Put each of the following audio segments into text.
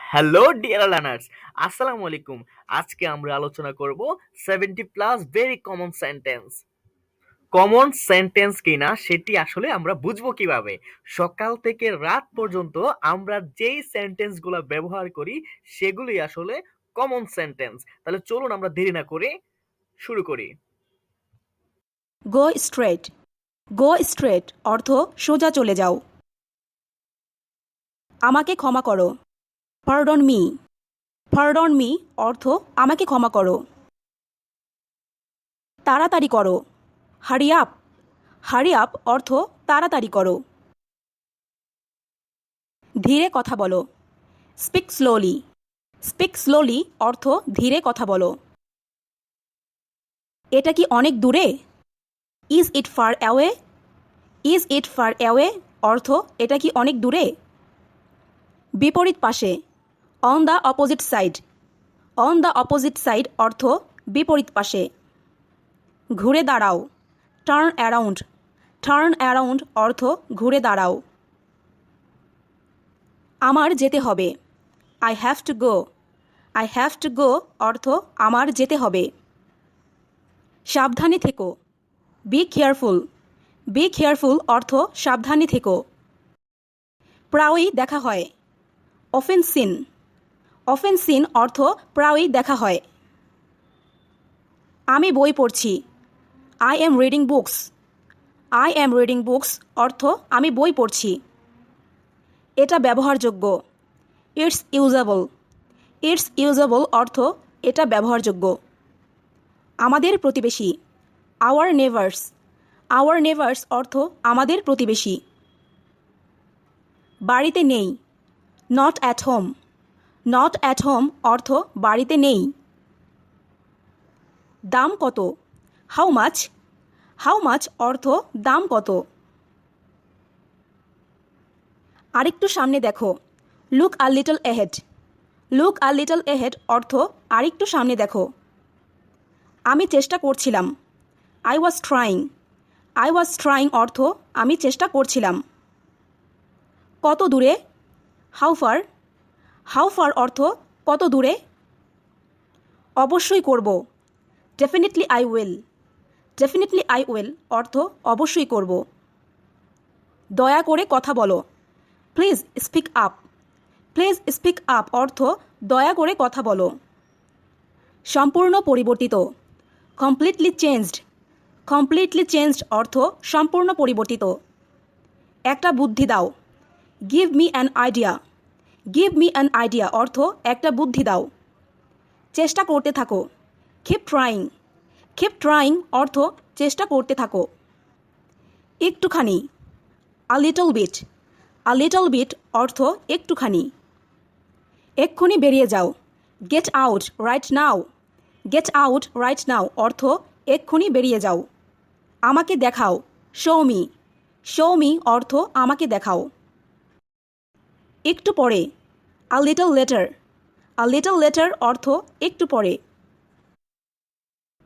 Hello dear learners, আসসালামু আলাইকুম। আজকে আমরা আলোচনা করব 70 plus very common sentence. Common sentence কিনা সেটি আসলে আমরা বুঝবো কিভাবে? সকাল থেকে রাত পর্যন্ত আমরা যেই সেন্টেন্সগুলো ব্যবহার করি সেগুলি আসলে কমন সেন্টেন্স। তাহলে চলুন আমরা দেরি না করে শুরু করি। Go straight. গো স্ট্রেট অর্থ সোজা চলে যাও। আমাকে ক্ষমা করো। পারডন মি। পারডন মি অর্থ আমাকে ক্ষমা করো। তাড়াতাড়ি করো। Hurry up. হারি আপ অর্থ তাড়াতাড়ি করো। ধীরে কথা বলো। Speak slowly. স্পিক স্লোলি অর্থ ধীরে কথা বলো। এটা কি অনেক দূরে? Is it far away. Is it far away অর্থ এটা কি অনেক দূরে? বিপরীত পাশে। On the opposite side. On the opposite side অর্থ বিপরীত পাশে। ঘুরে দাঁড়াও। Turn around. টার্ন অ্যারাউন্ড অর্থ ঘুরে দাঁড়াও। আমার যেতে হবে। I have to go. I have to go অর্থ আমার যেতে হবে। সাবধানে থেকো। Be careful. বি কেয়ারফুল অর্থ সাবধানে থেকো। প্রায়ই দেখা হয়। Often scene. অফেন সিন অর্থ প্রায়ই দেখা হয়। আমি বই পড়ছি। I am reading books. I am reading books অর্থ আমি বই পড়ছি। এটা ব্যবহারযোগ্য। It's usable. ইটস ইউজেবল অর্থ এটা ব্যবহারযোগ্য। আমাদের প্রতিবেশী। Hour neighbours. আওয়ার নেভার্স অর্থ আমাদের প্রতিবেশী। বাড়িতে নেই। Not at home. Not at home অর্থ বাড়িতে নেই। দাম কত? How much. হাউ মাচ অর্থ দাম কত। আরেকটু সামনে দেখো। Look a little ahead. Look a little ahead অর্থ আরেকটু সামনে দেখো। আমি চেষ্টা করছিলাম। I was trying. I was trying অর্থ আমি চেষ্টা করছিলাম। কত দূরে? How far. হাউ ফার অর্থ কত দূরে। অবশ্যই করব। Definitely I will. Definitely I will অর্থ অবশ্যই করব। দয়া করে কথা বলো। Please speak up. Please speak up অর্থ দয়া করে কথা বলো। সম্পূর্ণ পরিবর্তিত। Completely changed. কমপ্লিটলি চেঞ্জড অর্থ সম্পূর্ণ পরিবর্তিত। একটা বুদ্ধি দাও। Give me an idea. Give me an idea অর্থ একটা বুদ্ধি দাও। চেষ্টা করতে থাকো। Keep trying. কিপ ট্রাইং অর্থ চেষ্টা করতে থাকো। একটুখানি। A little bit. A little bit অর্থ একটুখানি। এক্ষুনি বেরিয়ে যাও। Get out right now. Get out right now অর্থ এক্ষুনি বেরিয়ে যাও। আমাকে দেখাও। Show me. শো মি অর্থ আমাকে দেখাও। একটু পরে। আ লিটল লেটার। আ লিটল লেটার অর্থ একটু পরে।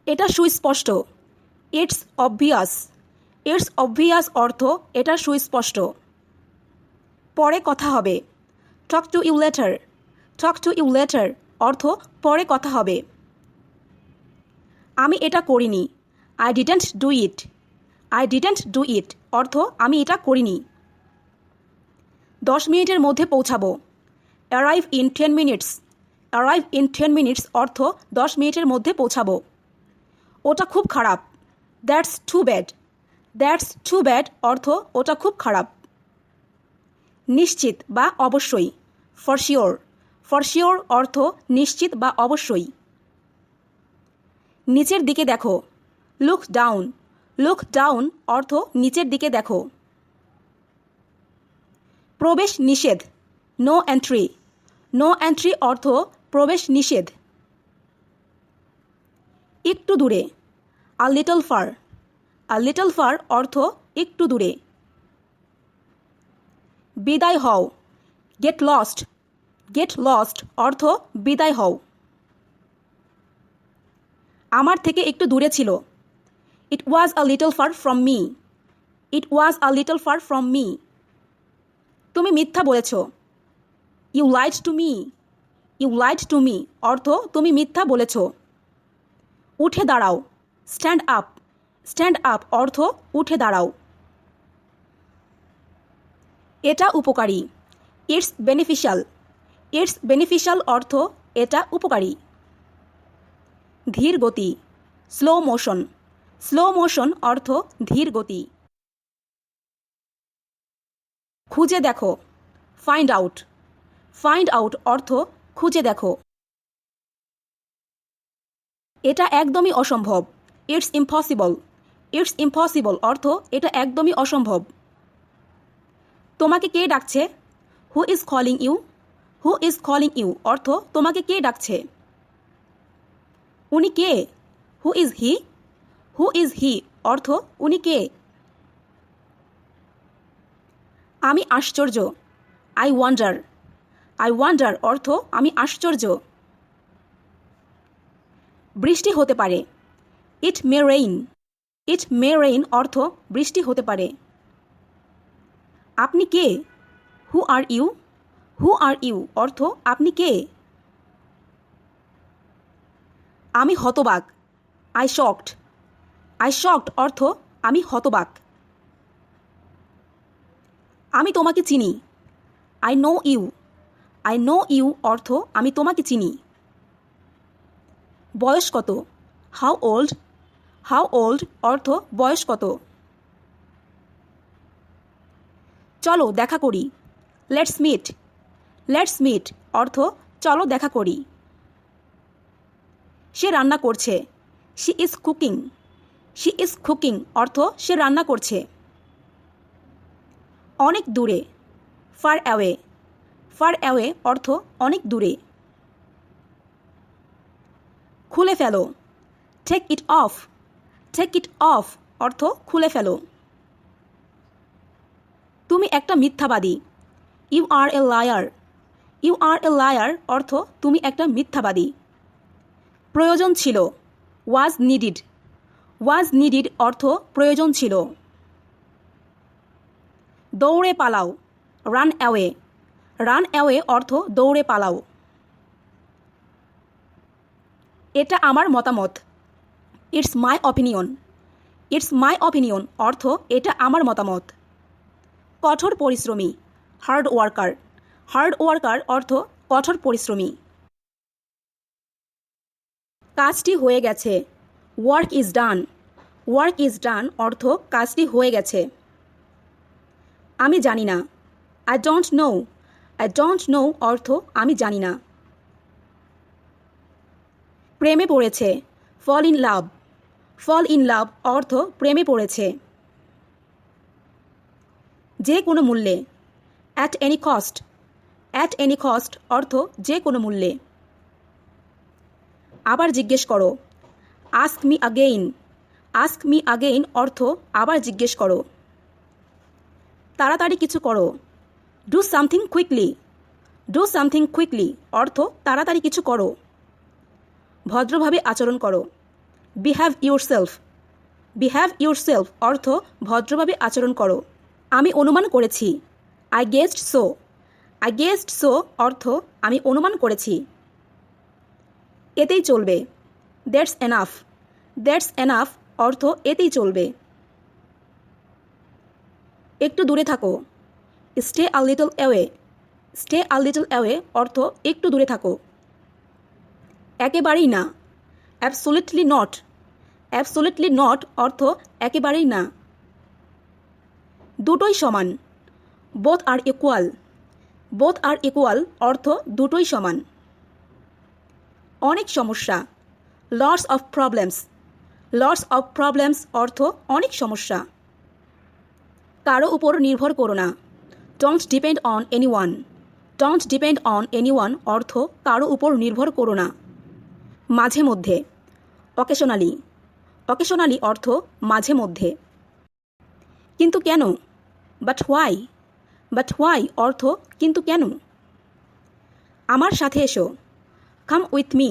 এটা সুস্পষ্ট। It's obvious. ইটস অবভিয়াস অর্থ এটা সুস্পষ্ট। পরে কথা হবে। Talk to you later. Talk to you later অর্থ পরে কথা হবে। আমি এটা করিনি। I didn't do it. I didn't do it অর্থ আমি এটা করিনি। 10 মিনিটের মধ্যে পৌঁছাবো। Arrive in 10 minutes. Arrive in 10 minutes অর্থ 10 মিনিটের মধ্যে পৌঁছাবো। ওটা খুব খারাপ। That's too bad. That's too bad অর্থ ওটা খুব খারাপ। নিশ্চিত বা অবশ্যই। For sure. ফর শিওর অর্থ নিশ্চিত বা অবশ্যই। নিচের দিকে দেখো। Look down. লুক ডাউন অর্থ নিচের দিকে দেখো। প্রবেশ নিষেধ। No entry. নো এন্ট্রি অর্থ প্রবেশ নিষেধ। একটু দূরে। A little far. A little far অর্থ একটু দূরে। বিদায় হও। Get lost. গেট লস্ট অর্থ বিদায় হও। আমার থেকে একটু দূরে ছিল। It was a little far from me. It was a little far from me. তুমি মিথ্যা বলেছ। You lied to me. You lied to me অর্থ তুমি মিথ্যা বলেছ। উঠে দাঁড়াও, স্ট্যান্ড আপ। স্ট্যান্ড আপ অর্থ উঠে দাঁড়াও। এটা উপকারী, ইটস বেনিফিশিয়াল। ইটস বেনিফিশিয়াল অর্থ এটা উপকারী। ধীর গতি, স্লো মোশন। স্লো মোশন অর্থ ধীর গতি। খুঁজে দেখো, ফাইন্ড আউট। ফাইন্ড আউট অর্থ খুঁজে দেখো। এটা একদমই অসম্ভব, ইটস ইম্পসিবল। ইটস ইম্পসিবল অর্থ এটা একদমই অসম্ভব। তোমাকে কে ডাকছে? Who is calling you? Who is calling you অর্থ তোমাকে কে ডাকছে? উনি কে? Who is he? Who is he অর্থ উনি কে? আমি আশ্চর্য, আই ওয়ান্ডার। আই ওয়ান্ডার অর্থ আমি আশ্চর্য। বৃষ্টি হতে পারে, ইট মে রেইন। ইট মে রেইন অর্থ বৃষ্টি হতে পারে। আপনি কে? হু are you? Who R you অর্থ আপনি কে? আমি হতবাক, আই শকড। আই শকড অর্থ আমি হতবাক। আমি তোমাকে চিনি, I know you. I know you অর্থ আমি তোমাকে চিনি। বয়স কত? How old? হাউ ওল্ড অর্থ বয়স কত। চলো দেখা করি, লেটস মিট। লেটস মিট অর্থ চলো দেখা করি। সে রান্না করছে, she is cooking. She is cooking অর্থ সে রান্না করছে। অনেক দূরে, ফার অ্যাওয়ে। ফার অ্যাওয়ে অর্থ অনেক দূরে। খুলে ফেলো, take it off. Take it off অর্থ খুলে ফেলো। তুমি একটা মিথ্যাবাদী, you are a liar. You are a liar অর্থ তুমি একটা মিথ্যাবাদী। প্রয়োজন ছিল, ওয়াজ নিডিড। ওয়াজ নিডিড অর্থ প্রয়োজন ছিল। দৌড়ে পালাও, রান অ্যাওয়ে। রান অ্যাওয়ে অর্থ দৌড়ে পালাও। এটা আমার মতামত, it's my opinion. It's my opinion অর্থ এটা আমার মতামত। কঠোর পরিশ্রমী, হার্ড ওয়ার্কার। হার্ড ওয়ার্কার অর্থ কঠোর পরিশ্রমী। কাজটি হয়ে গেছে, work is done. Work is done অর্থ কাজটি হয়ে গেছে। আমি জানি না, I don't know. I don't know অর্থ আমি জানি না। প্রেমে পড়েছে, fall in love. Fall in love অর্থ প্রেমে পড়েছে। যে কোনো মূল্যে, at any cost. At any cost অর্থ যে কোনো মূল্যে। আবার জিজ্ঞেস করো, ask me again. Ask me again অর্থ আবার জিজ্ঞেস করো। তাড়াতাড়ি কিছু করো, do something quickly. Do something quickly অর্থ তাড়াতাড়ি কিছু করো। ভদ্রভাবে আচরণ করো, বিহেভ ইউরসেলফ। বিহেভ ইউরসেলফ অর্থ ভদ্রভাবে আচরণ করো। আমি অনুমান করেছি, I guessed so. I guessed so অর্থ আমি অনুমান করেছি। এতেই চলবে, দ্যাটস এনাফ। দ্যাটস এনাফ অর্থ এতেই চলবে। একটু দূরে থাকো, stay a little away. Stay a little away অর্থ একটু দূরে থাকো। একেবারেই না, অ্যাবসোলিটলি নট। অ্যাবসোলিটলি নট অর্থ একেবারেই না। দুটোই সমান, বোথ আর ইকুয়াল। বোথ আর ইকুয়াল অর্থ দুটোই সমান। অনেক সমস্যা, lots of problems. Lots of problems অর্থ অনেক সমস্যা। কারো উপর নির্ভর করো না, don't depend on anyone. Don't depend on anyone অর্থ কারো উপর নির্ভর করো না। মাঝে মধ্যে, অকেশনালি। অকেশনালি অর্থ মাঝে মধ্যে। কিন্তু কেন? But why. বাট হোয়াই অর্থ কিন্তু কেন। আমার সাথে এসো, come with me.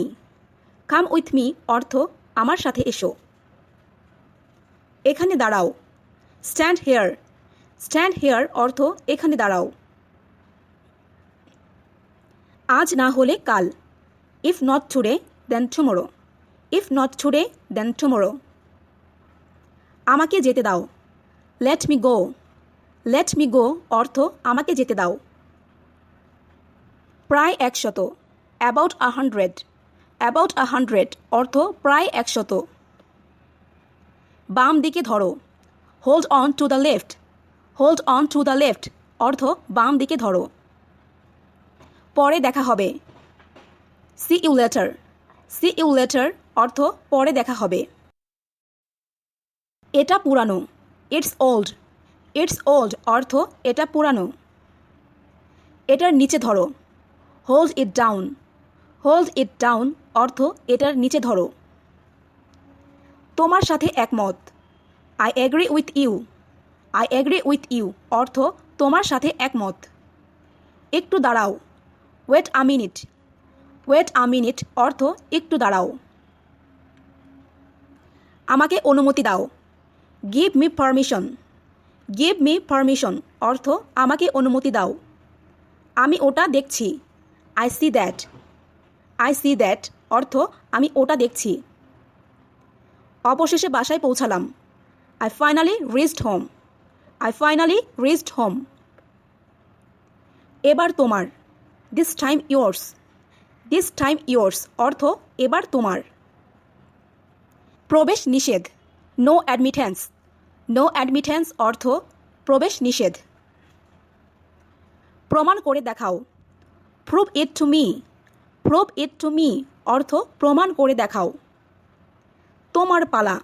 Come with me অর্থ আমার সাথে এসো। এখানে দাঁড়াও, স্ট্যান্ড হেয়ার। স্ট্যান্ড হেয়ার অর্থ এখানে দাঁড়াও। আজ না হলে কাল। If not today then tomorrow, if not today then tomorrow. আমাকে যেতে দাও, let me go, let me go অর্থ আমাকে যেতে দাও। প্রায় 100, অ্যাবাউট 100, অ্যাবাউট 100 অর্থ প্রায় 100। বাম দিকে ধরো, hold on to the left, hold on to the left অর্থ বাম দিকে ধরো। পরে দেখা হবে, see you later, see you later অর্থ পরে দেখা হবে। এটা পুরানো, ইটস ওল্ড, ইটস ওল্ড অর্থ এটা পুরানো। এটার নিচে ধরো, hold it down, hold it down অর্থ এটার নিচে ধরো। তোমার সাথে একমত, I agree with you, I agree with you অর্থ তোমার সাথে একমত। একটু দাঁড়াও, wait a minute, wait a minute অর্থ একটু দাঁড়াও। আমাকে অনুমতি দাও, give me permission, give me permission অর্থ আমাকে অনুমতি দাও। আমি ওটা দেখছি, I see that, I see that অর্থ আমি ওটা দেখছি। অবশেষে বাসায় পৌঁছালাম, I finally reached home, I finally reached home. এবার তোমার, this time yours, this time yours অর্থ এবার তোমার। প্রবেশ নিষেধ, নো অ্যাডমিটেন্স, নো অ্যাডমিটেন্স অর্থ প্রবেশ নিষেধ। প্রমাণ করে দেখাও, prove it to me, prove it two me অর্থ প্রমাণ করে দেখাও। তোমার পালা,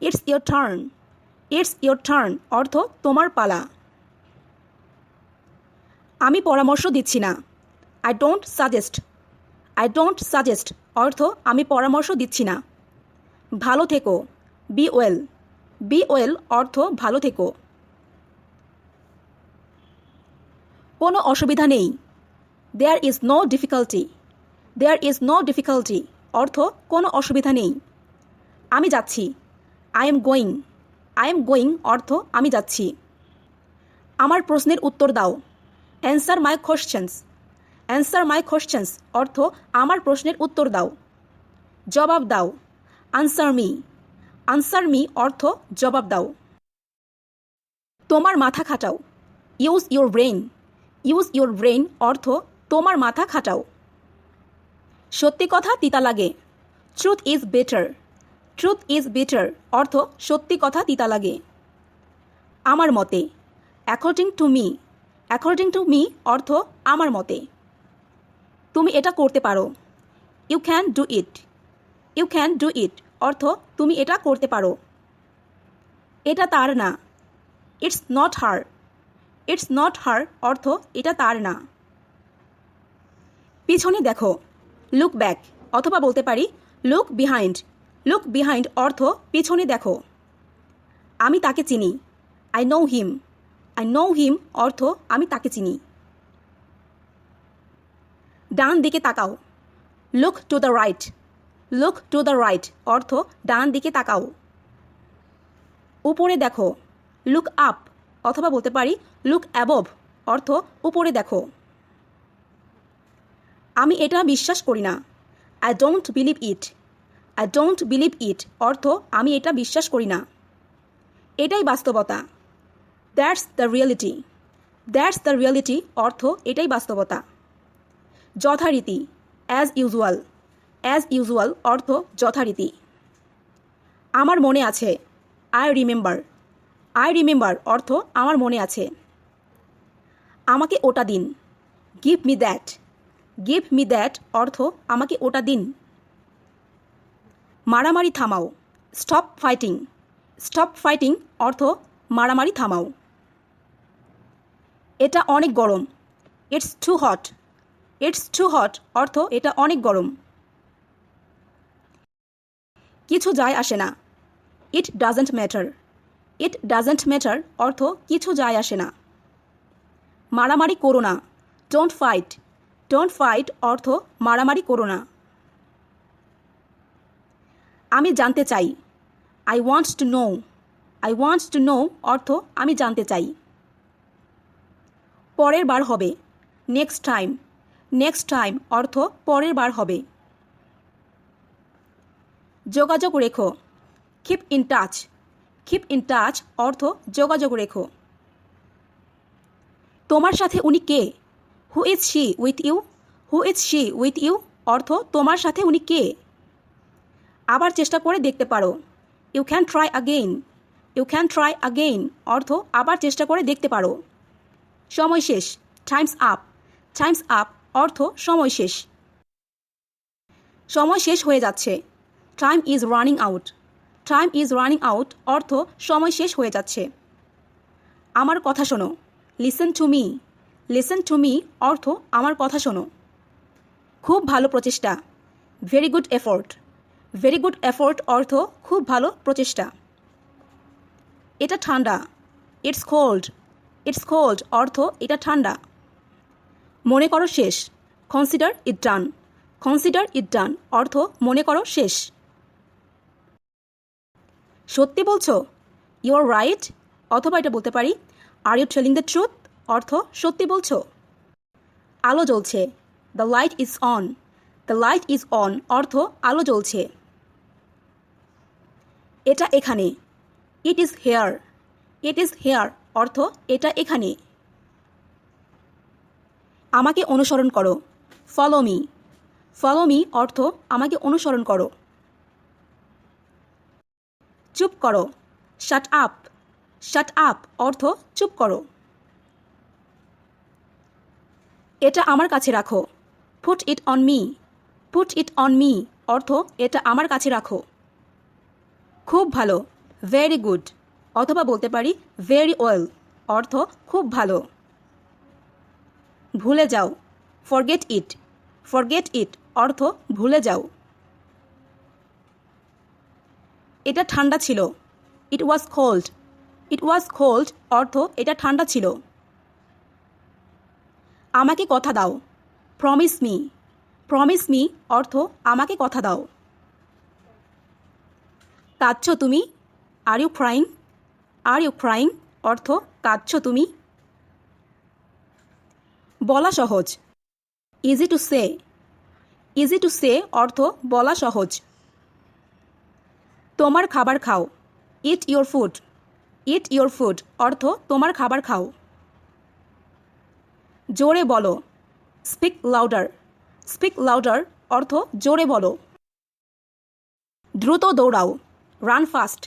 it's your turn, it's your turn অর্থ তোমার পালা। আমি পরামর্শ দিচ্ছি না, I don't suggest, I don't suggest অর্থ আমি পরামর্শ দিচ্ছি না। ভালো থেকো, বি ওয়েল, বি ওয়েল অর্থ ভালো থেকো। কোনো অসুবিধা নেই, there is no difficulty, there is no difficulty অর্থ কোনো অসুবিধা নেই। আমি যাচ্ছি, I am going, I am going অর্থ আমি যাচ্ছি। আমার প্রশ্নের উত্তর দাও, answer my questions, answer my questions অর্থ আমার প্রশ্নের উত্তর দাও। জবাব দাও, আনসার মি, আনসার মি অর্থ জবাব দাও। তোমার মাথা খাটাও, use your brain, use your brain অর্থ তোমার মাথা খাটাও। সত্যি কথা তিতা লাগে, truth is better, truth is better অর্থ সত্যি কথা তিতা লাগে। আমার মতে, according to me, according to me অর্থ আমার মতে। তুমি এটা করতে পারো, you can do it, you can do it অর্থ তুমি এটা করতে পারো। এটা তার না, it's not her, it's not her অর্থ এটা তার না। পিছনে দেখো, লুক ব্যাক অথবা বলতে পারি লুক বিহাইন্ড, লুক বিহাইন্ড অর্থ পিছনে দেখো। আমি তাকে চিনি, I know him, I know him অর্থ আমি তাকে চিনি। ডান দিকে তাকাও, look to the right, look to the right অর্থ ডান দিকে তাকাও। উপরে দেখো, লুক আপ অথবা বলতে পারি লুক অ্যাবভ অর্থ উপরে দেখো। আমি এটা বিশ্বাস করি না, I don't believe it, I don't believe it অর্থ আমি এটা বিশ্বাস করি না। এটাই বাস্তবতা, that's the reality, that's the reality অর্থ এটাই বাস্তবতা। যথারীতি, অ্যাজ ইউজুয়াল, অ্যাজ ইউজুয়াল অর্থ যথারীতি। আমার মনে আছে, আই রিমেম্বার, আই রিমেম্বার অর্থ আমার মনে আছে। আমাকে ওটা দিন, give me that, give me that অর্থ আমাকে ওটা দিন। মারামারি থামাও, স্টপ ফাইটিং, স্টপ ফাইটিং অর্থ মারামারি থামাও। এটা অনেক গরম, it's too hot, it's too hot অর্থ এটা অনেক গরম। কিছু যায় আসে না, it doesn't matter, it doesn't matter অর্থ কিছু যায় আসে না। মারামারি করো না, ডোন্ট ফাইট, ডোন্ট ফাইট অর্থ মারামারি করো না। আমি জানতে চাই, I want to know, I want to know অর্থ আমি জানতে চাই। পরের বার হবে, নেক্সট টাইম, নেক্সট টাইম অর্থ পরের বার হবে। যোগাযোগ রেখো। Keep in touch. Keep in touch অর্থ যোগাযোগ রেখো। তোমার সাথে উনি কে? Who is she with you? Who is she with you অর্থ তোমার সাথে উনি কে? আবার চেষ্টা করে দেখতে পারো। You can try again. You can try again অর্থ আবার চেষ্টা করে দেখতে পারো। সময় শেষ। Times up. টাইমস আপ অর্থ সময় শেষ। সময় শেষ হয়ে যাচ্ছে। Time is running out. Time is running out অর্থ সময় শেষ হয়ে যাচ্ছে। আমার কথা শোনো। Listen to me. Listen to me অর্থ আমার কথা শোনো। খুব ভালো প্রচেষ্টা। Very good effort. Very good effort অর্থ খুব ভালো প্রচেষ্টা। এটা ঠান্ডা। It's cold. ইটস কোল্ড অর্থ এটা ঠান্ডা। মনে করো শেষ। Consider it done. Consider it ডান অর্থ মনে করো শেষ। সত্যি বলছো? ইউ আর রাইট অথবা এটা বলতে পারি are you telling the truth অর্থ সত্যি বলছো। আলো জ্বলছে। The light is on. The light is on অর্থ আলো জ্বলছে। এটা এখানে। It is here. It is here অর্থ এটা এখানে। আমাকে অনুসরণ করো। Follow me. ফলো মি অর্থ আমাকে অনুসরণ করো। চুপ করো। Shut up. শাট আপ অর্থ চুপ করো। এটা আমার কাছে রাখো। Put it on me. Put it on me অর্থ এটা আমার কাছে রাখো। খুব ভালো। ভেরি গুড অথবা বলতে পারি ভেরি ওয়েল অর্থ খুব ভালো। ভুলে যাও। Forget it. ফরগেট ইট অর্থ ভুলে যাও। এটা ঠান্ডা ছিল। It was cold. It was cold অর্থ এটা ঠান্ডা ছিল। আমাকে কথা দাও। Promise me. প্রমিস মি অর্থ আমাকে কথা দাও। কাঁদছো তুমি? Are you crying? Are you crying অর্থ কাঁদছো তুমি? বলা সহজ। Easy to say. Easy to say অর্থ বলা সহজ। তোমার খাবার খাও। Eat your food. Eat your food অর্থ তোমার খাবার খাও। জোরে বলো। Speak louder. স্পিক লাউডার অর্থ জোরে বলো। দ্রুত দৌড়াও। Run fast.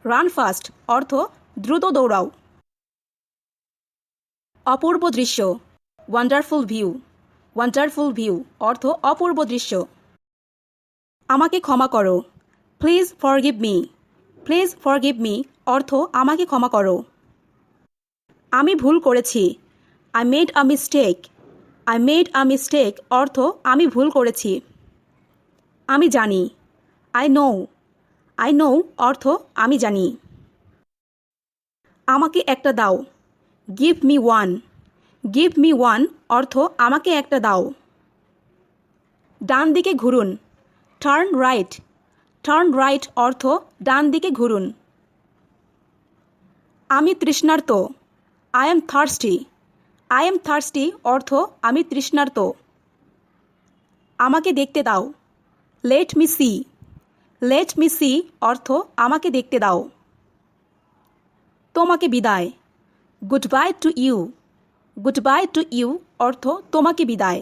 রান ফাস্ট অর্থ দ্রুত দৌড়াও। অপূর্ব দৃশ্য। Wonderful view. ওয়ান্ডারফুল ভিউ অর্থ অপূর্ব দৃশ্য। আমাকে ক্ষমা করো। Please forgive me. Please forgive me অর্থ আমাকে ক্ষমা করো। আমি ভুল করেছি। I made a mistake. I made a mistake অর্থ আমি ভুল করেছি। আমি জানি। I know. আই নো অর্থ আমি জানি। আমাকে একটা দাও। Give me one. Give me one অর্থ আমাকে একটা দাও। ডান দিকে ঘুরুন। Turn right. টার্ন রাইট অর্থ ডান দিকে ঘুরুন। আমি তৃষ্ণার্ত। I am thirsty. I am thirsty অর্থ আমি তৃষ্ণার্ত। আমাকে দেখতে দাও। Let me see. Let me see অর্থ আমাকে দেখতে দাও। তোমাকে বিদায়। Goodbye to you. Goodbye to you অর্থ তোমাকে বিদায়।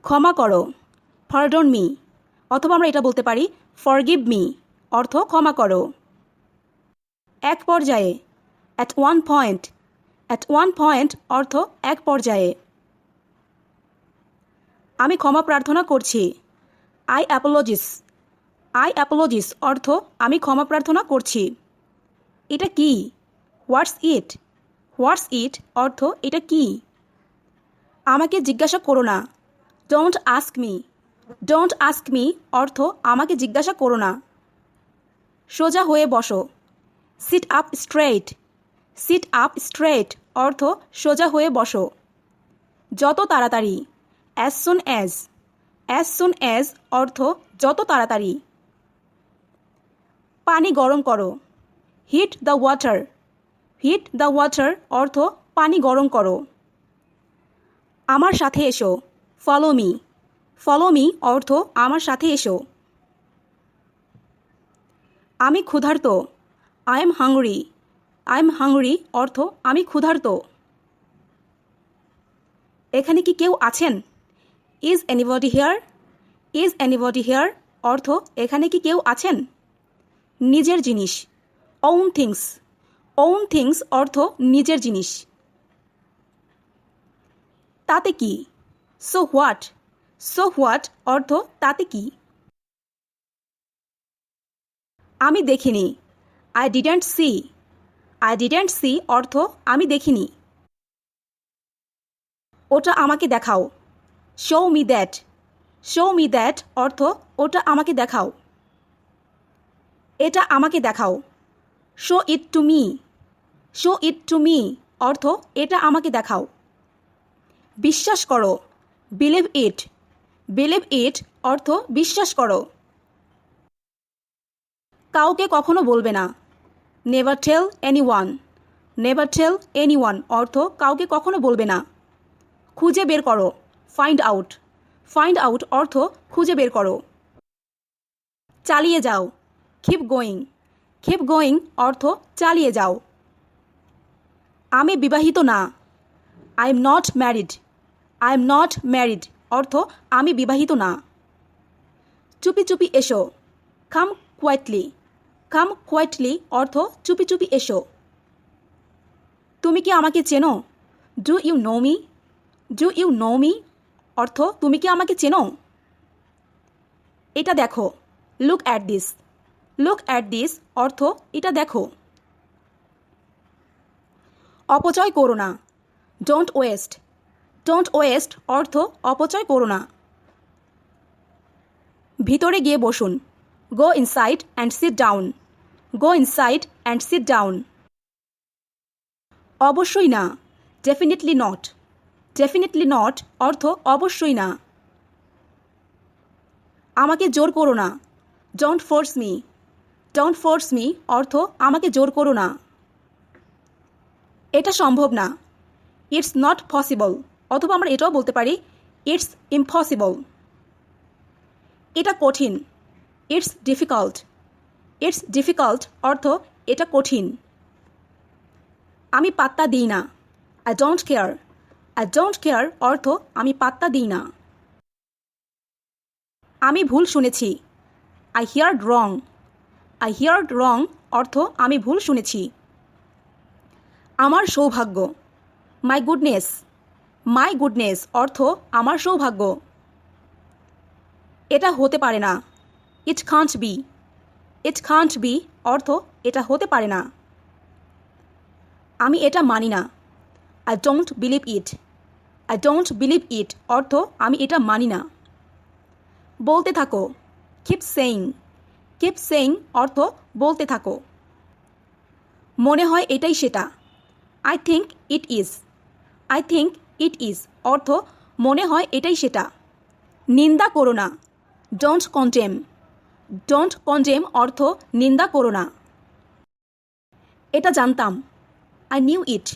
ক্ষমা করো। পারডন মি অথবা আমরা এটা বলতে পারি ফরগিভ মি অর্থ ক্ষমা করো। এক পর্যায়ে। At one point. At one point অর্থ এক পর্যায়ে। আমি ক্ষমা প্রার্থনা করছি। I apologies. আই অ্যাপোলজিস অর্থ আমি ক্ষমা প্রার্থনা করছি। এটা কি? হোয়াটস ইট। হোয়াটস ইট অর্থ এটা কি? আমাকে জিজ্ঞাসা করো না। Don't ask me. Don't ask me অর্থ আমাকে জিজ্ঞাসা করো না। সোজা হয়ে বসো। Sit up straight. Sit up straight অর্থ সোজা হয়ে বসো। যত তাড়াতাড়ি। As soon as. As soon as অর্থ যত তাড়াতাড়ি। পানি গরম করো। Heat the water. Heat the water অর্থ পানি গরম করো। আমার সাথে এসো। Follow me. ফলো মি অর্থ আমার সাথে এসো। আমি ক্ষুধার্ত। I am hungry. I am hungry অর্থ আমি ক্ষুধার্ত। এখানে কি কেউ আছেন? Is anybody here? Is anybody here অর্থ এখানে কি কেউ আছেন? নিজের জিনিস। On things. ওন থিংস অর্থ নিজের জিনিস। তাতে কি? So what? সো হোয়াট অর্থ তাতে কি? আমি দেখিনি। I didn't C. I didn't C অর্থ আমি দেখিনি। ওটা আমাকে দেখাও। Show me that. Show me that অর্থ ওটা আমাকে দেখাও। এটা আমাকে দেখাও। Show it to me. Show it two me অর্থ এটা আমাকে দেখাও। বিশ্বাস করো। Believe it. বিলিভ ইট অর্থ বিশ্বাস করো। কাউকে কখনো বলবে না। Never tell anyone. Never tell anyone অর্থ কাউকে কখনো বলবে না। খুঁজে বের করো। Find out. ফাইন্ড আউট অর্থ খুঁজে বের করো। চালিয়ে যাও। Keep going. কিপ গোয়িং অর্থ চালিয়ে যাও। আমি বিবাহিত না। I am not married. I am not married অর্থ আমি বিবাহিত না। চুপি চুপি এসো। কাম কোয়াইটলি। কাম কোয়াইটলি অর্থ চুপি চুপি এসো। তুমি কি আমাকে চেনো? Do you know me? Do you know me অর্থ তুমি কি আমাকে চেনো? এটা দেখো। Look at this. Look at this অর্থ এটা দেখো। অপচয় করো না। Don't waste. ডোন্ট ওয়েস্ট অর্থ অপচয় করো না। ভিতরে গিয়ে বসুন। গো inside and sit down. Go inside and sit down. অবশ্যই না। Definitely not. ডেফিনেটলি নট অর্থ অবশ্যই না। আমাকে জোর করো না। Don't force me. Don't force me অর্থ আমাকে জোর করো না। এটা সম্ভব না। ইটস নট পসিবল অথবা আমরা এটাও বলতে পারি ইটস ইম্পসিবল। এটা কঠিন। It's difficult. ইটস ডিফিকাল্ট অর্থ এটা কঠিন। আমি পাত্তা দিই না। I don't care. I don't care অর্থ আমি পাত্তা দিই না। আমি ভুল শুনেছি। I heard wrong. I heard wrong অর্থ আমি ভুল শুনেছি। আমার সৌভাগ্য। My goodness. মাই গুডনেস অর্থ আমার সৌভাগ্য। এটা হতে পারে না। It can't be. It can't be অর্থ এটা হতে পারে না। আমি এটা মানি না। I don't believe it. I don't believe it অর্থ আমি এটা মানি না। বলতে থাকো। Keep saying. কিপ সেইং অর্থ বলতে থাকো। মনে হয় এটাই সেটা। I think it is. I think it is অর্থ মনে হয় এটাই সেটা। নিন্দা করো না। Don't condemn. ডোন্ট কন্ডেম অর্থ নিন্দা করো না। এটা জানতাম। I knew it.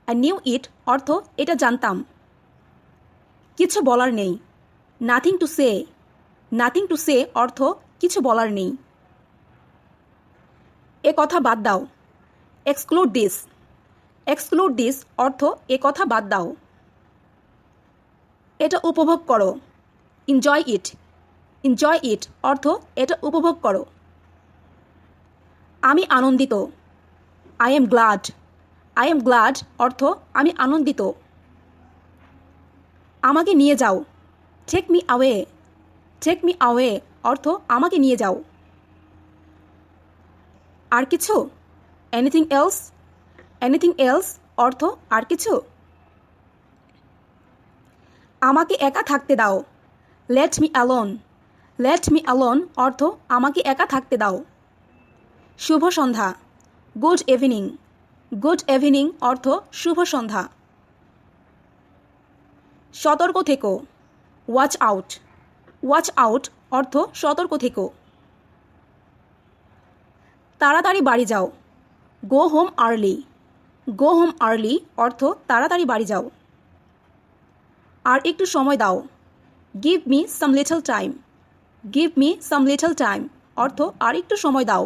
I knew it অর্থ এটা জানতাম। কিছু বলার নেই। Nothing to say. Nothing to say অর্থ কিছু বলার নেই। এ কথা বাদ দাও। Exclude this. এক্সক্লুড দিস অর্থ এ কথা বাদ দাও। এটা উপভোগ করো। Enjoy it. এনজয় ইট অর্থ এটা উপভোগ করো। আমি আনন্দিত। I am glad. I am glad অর্থ আমি আনন্দিত। আমাকে নিয়ে যাও। Take me আওয়ে। টেক মি আওয়ে অর্থ আমাকে নিয়ে যাও। আর কিছু? Anything else. এনিথিং এলস অর্থ আর কিছু? আমাকে একা থাকতে দাও। Let me alone. Let me alone অর্থ আমাকে একা থাকতে দাও। শুভ সন্ধ্যা। Good evening. গুড ইভিনিং অর্থ শুভ সন্ধ্যা। সতর্ক থেকো। Watch out. ওয়াচ আউট অর্থ সতর্ক থেকো। তাড়াতাড়ি বাড়ি যাও। Go home early. Go home early অর্থ তাড়াতাড়ি বাড়ি যাও। আর একটু সময় দাও। Give me some little time. Give me some little time অর্থ আর একটু সময় দাও।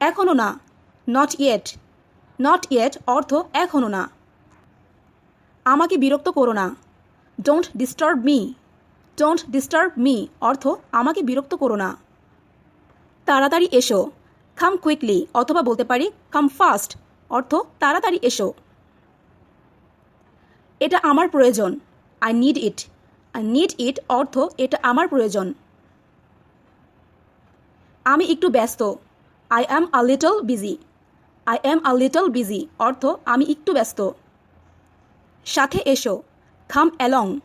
এখনো না, নট ইয়েট। নট ইয়েট অর্থ এখনো না। আমাকে বিরক্ত করো না, don't disturb me. Don't disturb me অর্থ আমাকে বিরক্ত করো না। তাড়াতাড়ি এসো, কাম কুইকলি অথবা বলতে পারি কাম ফাস্ট অর্থ তাড়াতাড়ি এসো। এটা আমার প্রয়োজন, I need it. I need it অর্থ এটা আমার প্রয়োজন। আমি একটু ব্যস্ত, I am a little busy. I am a little busy অর্থ আমি একটু ব্যস্ত। সাথে এসো, কাম অ্যালং।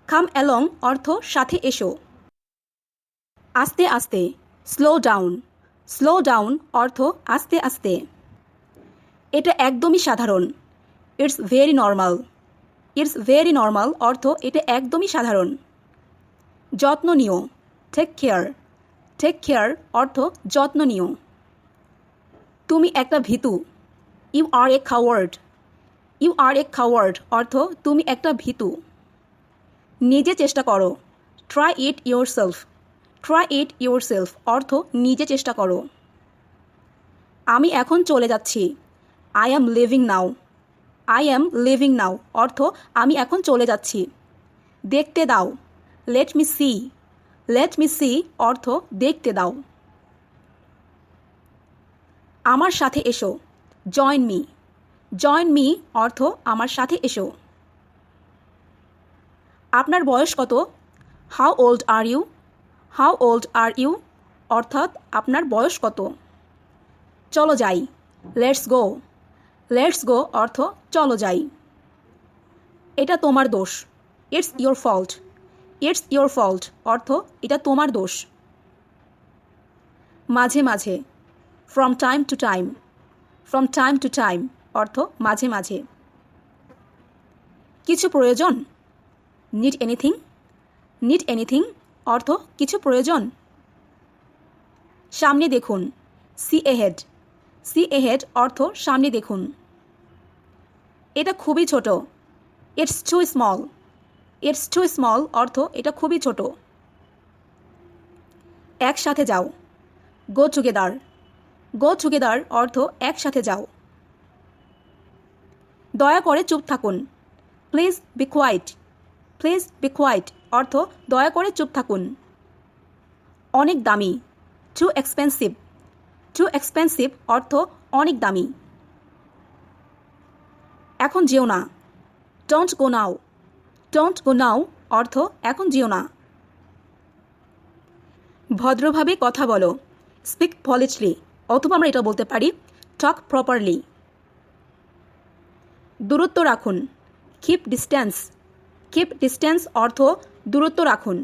কাম অ্যালং অর্থ সাথে এসো। আস্তে আস্তে, স্লো ডাউন। স্লো ডাউন অর্থ আস্তে আস্তে। এটা একদমই সাধারণ, it's very normal. It's very normal অর্থ এটা একদমই সাধারণ। যত্ন নিও, টেক কেয়ার। টেক কেয়ার অর্থ যত্ন নিও। তুমি একটা ভীতু, you are a coward. You are a coward অর্থ তুমি একটা ভীতু। নিজে চেষ্টা করো, try it yourself. Try it yourself অর্থ নিজে চেষ্টা করো। আমি এখন চলে যাচ্ছি, I am leaving now. I am leaving now অর্থ আমি এখন চলে যাচ্ছি। দেখতে দাও, let me see. Let me see অর্থ দেখতে দাও। আমার সাথে এসো, জয়েন মি। জয়েন মি অর্থ আমার সাথে এসো। আপনার বয়স কত? How old are you? How old are you অর্থাৎ আপনার বয়স কত? চলো যাই, লেটস গো। লেটস গো অর্থ চলো যাই। এটা তোমার দোষ, it's your fault. It's your fault অর্থ এটা তোমার দোষ। মাঝে মাঝে, from time to time. From time to time অর্থ মাঝে মাঝে। কিছু প্রয়োজন, নিড এনিথিং। নিড এনিথিং অর্থ কিছু প্রয়োজন। সামনে দেখুন, সি এহেড। সি এহেড অর্থ সামনে দেখুন। এটা খুবই ছোট, it's too small. It's too small অর্থ এটা খুবই ছোট। একসাথে যাও, গো টুগেদার। গো টুগেদার অর্থ একসাথে যাও। দয়া করে চুপ থাকুন, please be quiet. Please be quiet অর্থ দয়া করে চুপ থাকুন। অনেক দামি, টু এক্সপেন্সিভ। টু এক্সপেন্সিভ অর্থ অনেক দামি। এখন যেও না, don't go now. Don't go নাও অর্থ এখন যেও না। ভদ্রভাবে কথা বলো, স্পিক পলিটলি অথবা আমরা এটা বলতে পারি টক প্রপারলি। দূরত্ব রাখুন, কিপ ডিস্ট্যান্স। কিপ ডিস্ট্যান্স অর্থ দূরত্ব রাখুন।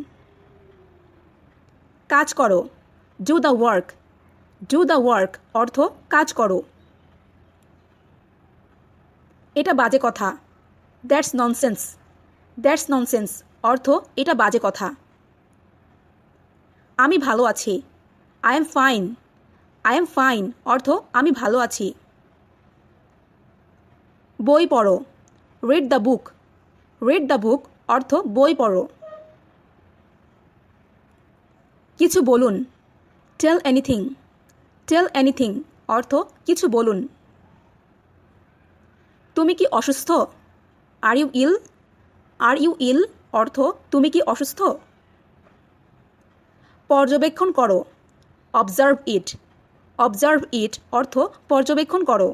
কাজ করো, do the work. Do the work অর্থ কাজ করো। এটা বাজে কথা, দ্যাটস ননসেন্স। দ্যাটস ননসেন্স অর্থ এটা বাজে কথা। আমি ভালো আছি, I am fine. I am fine অর্থ আমি ভালো আছি। বই পড়ো, read the book. Read the book অর্থ বই পড়ো। কিছু বলুন, টেল এনিথিং। টেল এনিথিং অর্থ কিছু বলুন। তুমি কি অসুস্থ? Are you ill? Are you ইল অর্থ তুমি কি অসুস্থ? পর্যবেক্ষণ করো, অবজার্ভ ইট। অবজার্ভ ইট অর্থ পর্যবেক্ষণ করো।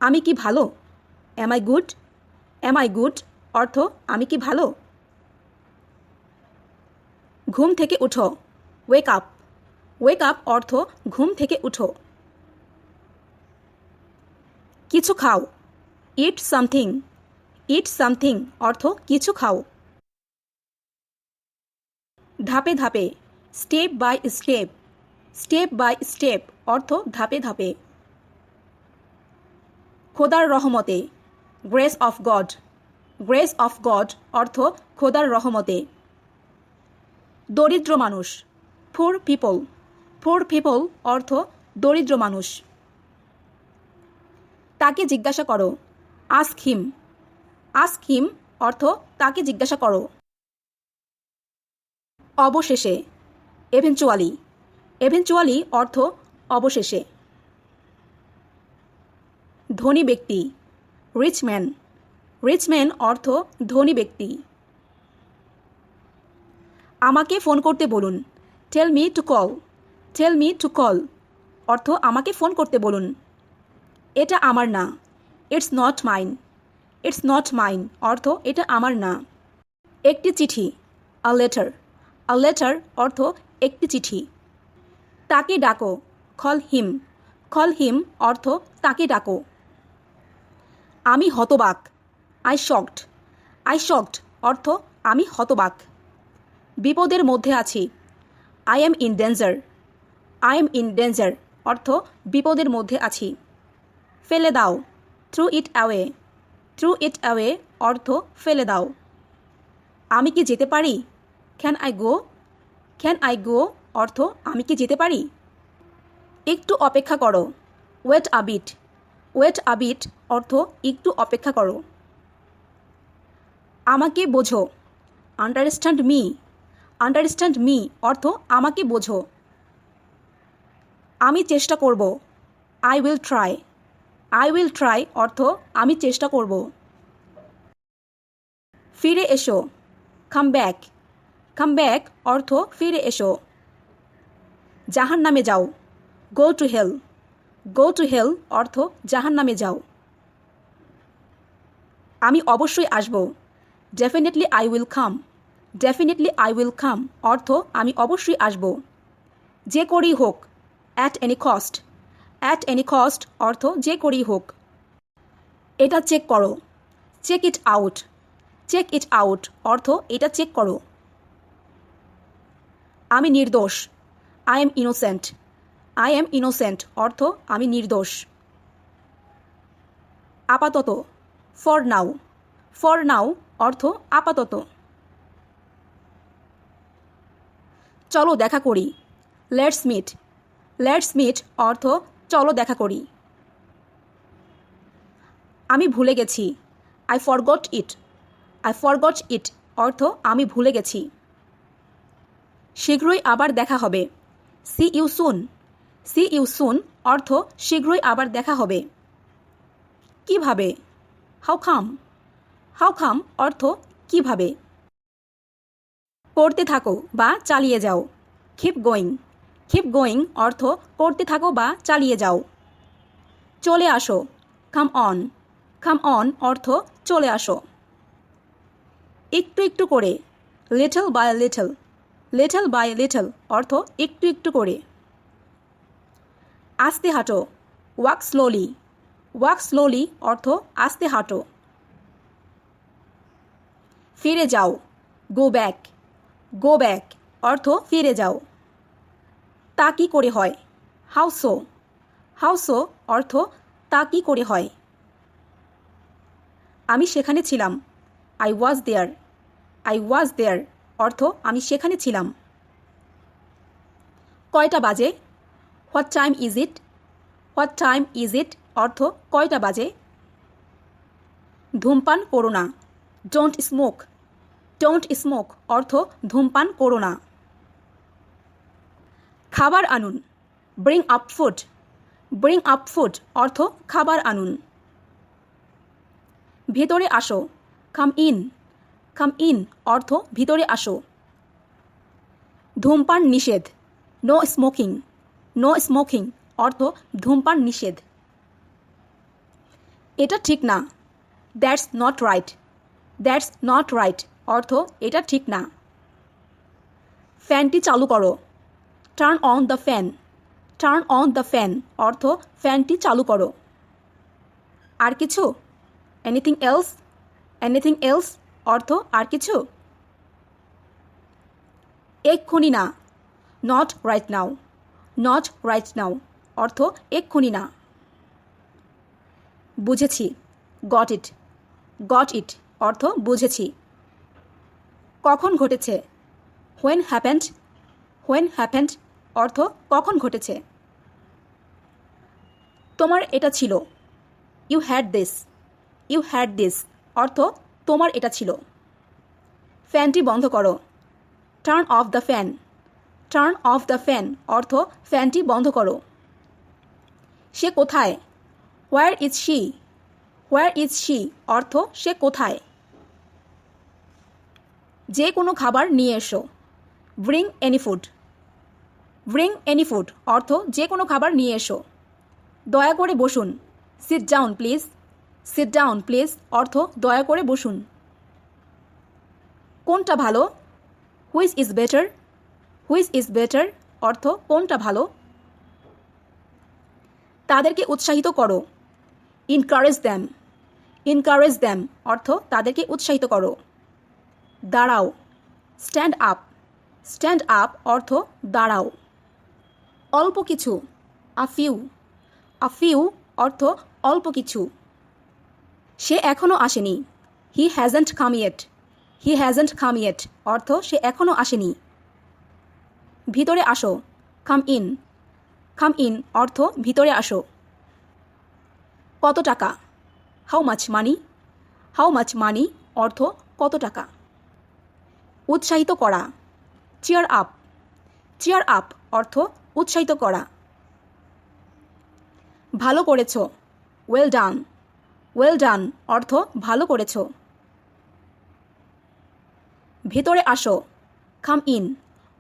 আমি কি ভালো? Am I good? Am I good অর্থ আমি কি ভালো? ঘুম থেকে উঠো, ওয়েক আপ। ওয়েক আপ অর্থ ঘুম থেকে উঠো। কিছু খাও, ইট সামথিং। ইট সামথিং অর্থ কিছু খাও। ধাপে ধাপে, step by step. Step by step অর্থ ধাপে ধাপে। খোদার রহমতে, grace of God. Grace of God অর্থ খোদার রহমতে। দরিদ্র মানুষ, পুর পিপল। পুর পিপল অর্থ দরিদ্র মানুষ। তাকে জিজ্ঞাসা করো, আস্ক হিম। আস্ক হিম অর্থ তাকে জিজ্ঞাসা করো। অবশেষে, এভেনচুয়ালি। এভেনচুয়ালি অর্থ অবশেষে। ধনী ব্যক্তি, রিচ ম্যান। রিচ ম্যান অর্থ ধনী ব্যক্তি। আমাকে ফোন করতে বলুন, tell me to call. Tell me to call অর্থ আমাকে ফোন করতে বলুন। এটা আমার না, it's not mine. It's not mine অর্থ এটা আমার না। একটি চিঠি, আ লেটার। আ লেটার অর্থ একটি চিঠি। তাকে ডাকো, কল হিম। কল হিম অর্থ তাকে ডাকো। আমি হতবাক, আই শকড। আই শকড অর্থ আমি হতবাক। বিপদের মধ্যে আছি, I am in danger. I am in danger অর্থ বিপদের মধ্যে আছি। ফেলে দাও, through it away. Through it away অর্থ ফেলে দাও। আমি কি যেতে পারি, can I go. Can I go অর্থ আমি কি যেতে পারি। একটু অপেক্ষা করো, wait a bit. Wait a bit অর্থ একটু অপেক্ষা করো। আমাকে বোঝো, আন্ডারস্ট্যান্ড মি। আন্ডারস্ট্যান্ড মি অর্থ আমাকে বোঝো। আমি চেষ্টা করব, I will try. I will try অর্থ আমি চেষ্টা করব। ফিরে এসো, কাম ব্যাক। কাম ব্যাক অর্থ ফিরে এসো। জাহান্নামে যাও, go to hell. Go to hell অর্থ জাহান্নামে যাও। আমি অবশ্যই আসব, definitely I will come. Definitely I will come অর্থ আমি অবশ্যই আসব। যে করেই হোক, at any cost. At any cost অর্থ যে করেই হোক। এটা চেক করো, check it out. Check it out অর্থ এটা চেক করো। আমি নির্দোষ, I am innocent. I am innocent অর্থ আমি নির্দোষ। আপাতত, ফর নাও। ফর নাও অর্থ আপাতত। চলো দেখা করি, লেটস মিট। লেটস মিট অর্থ চলো দেখা করি। আমি ভুলে গেছি, I forgot it. I forgot it অর্থ আমি ভুলে গেছি। শীঘ্রই আবার দেখা হবে, see you soon. See you soon অর্থ শীঘ্রই আবার দেখা হবে। কিভাবে, হাউ কাম। হাউ কাম অর্থ কিভাবে। করতে থাকো বা চালিয়ে যাও, কিপ গোয়িং। কিপ গোয়িং অর্থ করতে থাকো বা চালিয়ে যাও। চলে আসো, কাম অন। কাম অন অর্থ চলে আসো। একটু একটু করে, little by little. Little by little অর্থ একটু একটু করে। আস্তে হাঁটো, ওয়াক স্লোলি। ওয়াক স্লোলি অর্থ আস্তে হাঁটো। ফিরে যাও, গো ব্যাক। গো ব্যাক অর্থ ফিরে যাও। তা কি করে হয়, হাউ সো। হাউ সো অর্থ তা কি করে হয়। আমি সেখানে ছিলাম, I was there. I was দেয়ার অর্থ আমি সেখানে ছিলাম। কয়টা বাজে, what time is it. What time is it অর্থ কয়টা বাজে। ধূমপান করো না, ডোন্ট স্মোক। ডোন্ট স্মোক অর্থ ধূমপান করো না। খাবার আনুন, bring up food. Bring up food অর্থ খাবার আনুন। ভেতরে আসো, কাম ইন। কাম ইন অর্থ ভিতরে আসো। ধূমপান নিষেধ, নো স্মোকিং। নো স্মোকিং অর্থ ধূমপান নিষেধ। এটা ঠিক না, that's not right. That's not right অর্থ এটা ঠিক না। ফ্যানটি চালু করো, turn on the fan. Turn on the fan অর্থ ফ্যানটি চালু করো। আর কিছু, এনিথিং এলস। এনিথিং এলস অর্থ আর কিছু। এক্ষুনি না, not right now. Not right now অর্থ এক্ষুনি না। বুঝেছি, গট ইট। গট ইট অর্থ বুঝেছি। কখন ঘটেছে, হোয়েন হ্যাপেন্ড। হোয়েন হ্যাপেন্ড অর্থ কখন ঘটেছে। তোমার এটা ছিল, you had this. You had this অর্থ তোমার এটা ছিল। ফ্যানটি বন্ধ করো, turn off the fan. Turn off the fan অর্থ ফ্যানটি বন্ধ করো। সে কোথায়? Where is she? Where is she অর্থ সে কোথায়? যে কোনো খাবার নিয়ে এসো। Bring any food. Bring any food অর্থ যে কোনো খাবার নিয়ে এসো। দয়া করে বসুন। Sit down please. Sit down please অর্থ দয়া করে বসুন। কোনটা ভালো? Which is better? Which is better অর্থ কোনটা ভালো? তাদেরকে উৎসাহিত করো। Encourage them. ইনকারেজ দ্যাম অর্থ তাদেরকে উৎসাহিত করো। দাঁড়াও। Stand up. স্ট্যান্ড আপ অর্থ দাঁড়াও। অল্প কিছু। A few. আ ফিউ অর্থ অল্প কিছু। সে এখনও আসেনি। He hasn't come yet. He hasn't come yet অর্থ সে এখনও আসেনি। ভিতরে আসো। Come in. কাম ইন অর্থ ভিতরে আসো। কত টাকা? How much money. How much money অর্থ কত টাকা। উৎসাহিত করা। Cheer up. চিয়ার আপ অর্থ উৎসাহিত করা। ভালো করেছো। Well done. ওয়েল ডান অর্থ ভালো করেছো। ভেতরে আসো। কাম ইন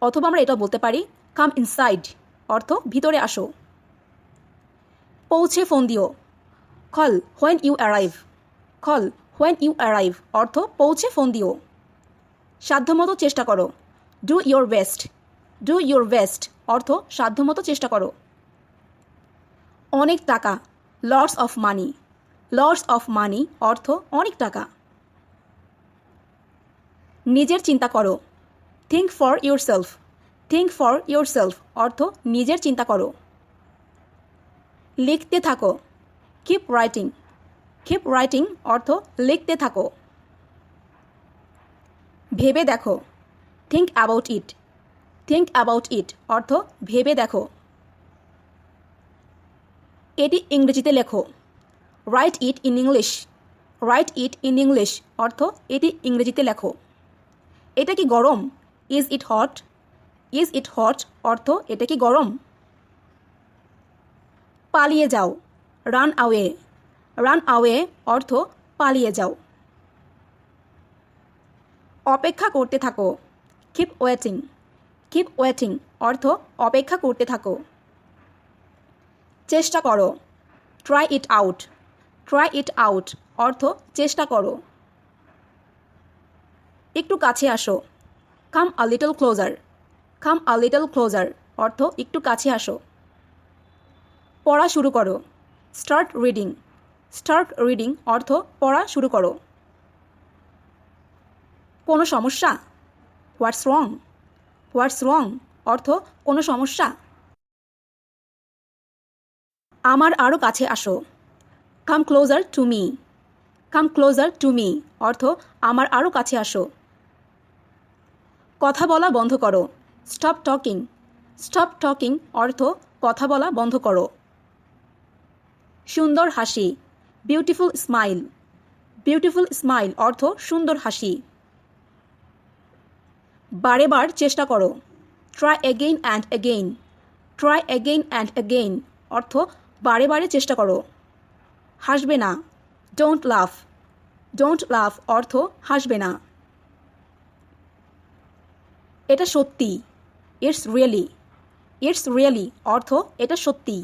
অথবা আমরা এটা বলতে পারি কাম ইনসাইড অর্থ ভিতরে আসো। পৌঁছে ফোন দিও। Call when you arrive. Call when you arrive অর্থ পৌঁছে ফোন দিও। সাধ্যমতো চেষ্টা করো। Do your best. Do your best অর্থ সাধ্যমতো চেষ্টা করো। অনেক টাকা। Lots of money. Lots of money অর্থ অনেক টাকা। নিজের চিন্তা করো। Think for yourself. Think for yourself অর্থ নিজের চিন্তা করো। লিখতে থাকো। Keep writing. কিপ রাইটিং অর্থ লিখতে থাকো। ভেবে দেখো। Think about it. Think about it অর্থ ভেবে দেখো। এটি ইংরেজিতে লেখো। Right it in English. Right it in English অর্থ এটি ইংরেজিতে লেখো। এটা কি গরম? Is it hot. Is it hot অর্থ এটা কি গরম? পালিয়ে যাও। রান আওয়ে। রান আওয়ে অর্থ পালিয়ে যাও। অপেক্ষা করতে থাকো। Keep waiting. কিপ ওয়েটিং অর্থ অপেক্ষা করতে থাকো। চেষ্টা করো। Try it out. Try it out অর্থ চেষ্টা করো। একটু কাছে আসো। Come a little closer. Come a little closer অর্থ একটু কাছে আসো। পড়া শুরু করো। Start reading. স্টার্ট রিডিং অর্থ পড়া শুরু করো। কোনো সমস্যা? হোয়াটস রং। হোয়াটস রং অর্থ কোনো সমস্যা। আমার আরও কাছে আসো। Come closer to me. Come closer to me অর্থ আমার আরও কাছে আসো। কথা বলা বন্ধ করো। Stop talking. স্টপ টকিং অর্থ কথা বলা বন্ধ করো। সুন্দর হাসি। Beautiful smile. বিউটিফুল স্মাইল অর্থ সুন্দর হাসি। বারে বার চেষ্টা করো। Try again and again. Try again and again অর্থ বারে বারে চেষ্টা করো। হাসবে না। ডোন্ট লাফ। ডোন্ট লাফ অর্থ হাসবে না। এটা সত্যি। It's really. ইটস রিয়েলি অর্থ এটা সত্যি।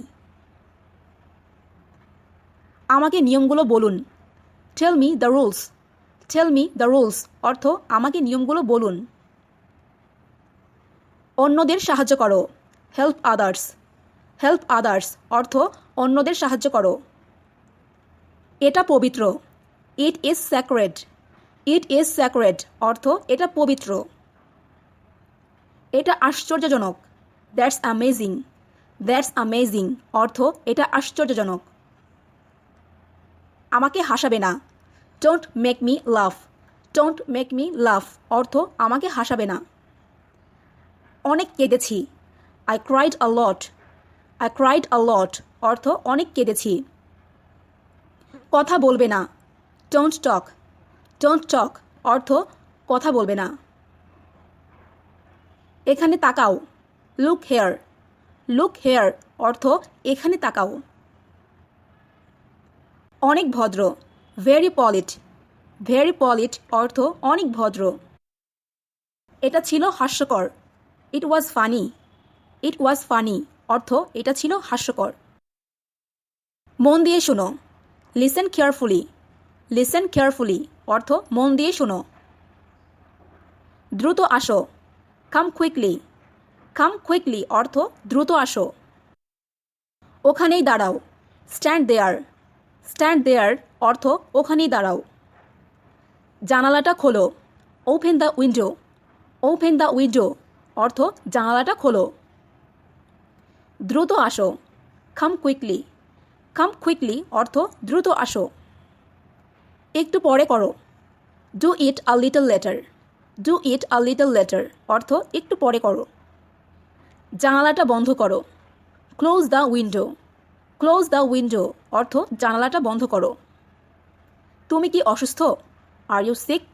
আমাকে নিয়মগুলো বলুন। Tell me the rules. Tell me the rules অর্থ আমাকে নিয়মগুলো বলুন। অন্যদের সাহায্য করো। Help others. হেল্প আদার্স অর্থ অন্যদের সাহায্য করো। এটা পবিত্র। It is sacred. It is sacred অর্থ এটা পবিত্র। এটা আশ্চর্যজনক। That's amazing. দ্যাটস অ্যামেজিং অর্থ এটা আশ্চর্যজনক। আমাকে হাসাবে না। Don't make me laugh. Don't make me laugh অর্থ আমাকে হাসাবে না। অনেক কেঁদেছি। I cried a lot. I cried a lot অর্থ অনেক কেঁদেছি। কথা বলবে না। Don't talk. ডোন্ট টক অর্থ কথা বলবে না। এখানে তাকাও। Look hair. লুক হেয়ার অর্থ এখানে তাকাও। অনেক ভদ্র, ভেরি পলিট। ভেরি পলিট অর্থ অনেক ভদ্র। এটা ছিল হাস্যকর, ইট ওয়াজ ফানি। ইট ওয়াজ ফানি অর্থ এটা ছিল হাস্যকর। মন দিয়ে শোনো, লিসেন কেয়ারফুলি। লিসেন কেয়ারফুলি অর্থ মন দিয়ে শোনো। দ্রুত আসো, কাম কুইকলি। কাম কুইকলি অর্থ দ্রুত আসো। ওখানেই দাঁড়াও, স্ট্যান্ড দেয়ার। স্ট্যান্ড দেয়ার অর্থ ওখানেই দাঁড়াও। জানালাটা খোলো, open the window. Open the window অর্থ জানালাটা খোলো। দ্রুত আসো, কাম কুইকলি। কাম কুইকলি অর্থ দ্রুত আসো। একটু পরে করো, do it a little later. Do it a little later অর্থ একটু পরে করো। জানালাটা বন্ধ করো, close the window. Close the window অর্থ জানালাটা বন্ধ করো। তুমি কি অসুস্থ? Are you sick?